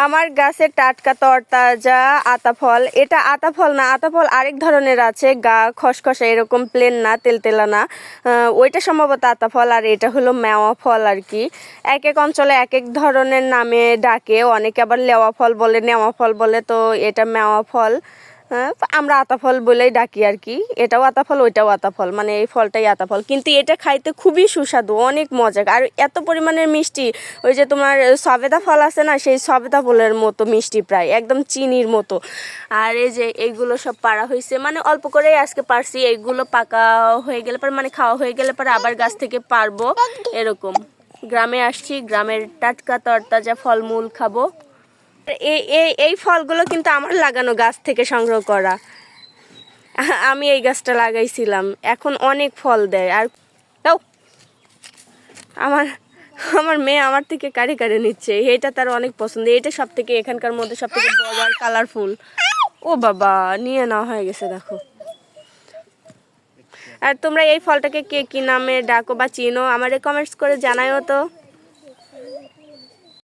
আমার গাছের টাটকা তরতাজা আতা ফল। এটা আতা ফল না, আতা ফল আরেক ধরনের আছে, গা খসখসে এরকম, প্লেন না, তেলতেলা না। ওইটা সম্ভবত আতা ফল, আর এটা হলো মেওয়া ফল আর কি। এক এক অঞ্চলে এক এক ধরনের নামে ডাকে, অনেকে আবার লেওয়া ফল বলে, নেওয়া ফল বলে, তো এটা মেওয়া ফল। আমরা আতা ফল বলেই ডাকি আর কি। এটাও আতা ফল, ওইটাও আতা ফল, মানে এই ফলটাই আতা ফল, কিন্তু এটা খাইতে খুবই সুস্বাদু, অনেক মজা আর এত পরিমাণের মিষ্টি। ওই যে তোমার সবেদা ফল আছে না, সেই সবেদা ফলের মতো মিষ্টি, প্রায় একদম চিনির মতো। আর এই যে এইগুলো সব পাড়া হয়েছে, মানে অল্প করেই আজকে পারছি। এইগুলো পাকা হয়ে গেলে পরে, মানে খাওয়া হয়ে গেলে পরে আবার গাছ থেকে পারবো এরকম। গ্রামে আসছি, গ্রামের টাটকা তরতাজা ফলমূল খাবো। এই এই এই ফলগুলো কিন্তু আমার লাগানো গাছ থেকে সংগ্রহ করা। আমি এই গাছটা লাগাইছিলাম, এখন অনেক ফল দেয়। আর তাও আমার আমার মেয়ে আমার থেকে কাড়ে কাড়ে নিচ্ছে, এটা তার অনেক পছন্দ। এটা সব থেকে, এখানকার মধ্যে সব থেকে বড় আর কালারফুল। ও বাবা, নিয়ে নেওয়া হয়ে গেছে দেখো। আর তোমরা এই ফলটাকে কে কি নামে ডাকো বা চিনো, আমারে কমেন্টস করে জানাইও তো।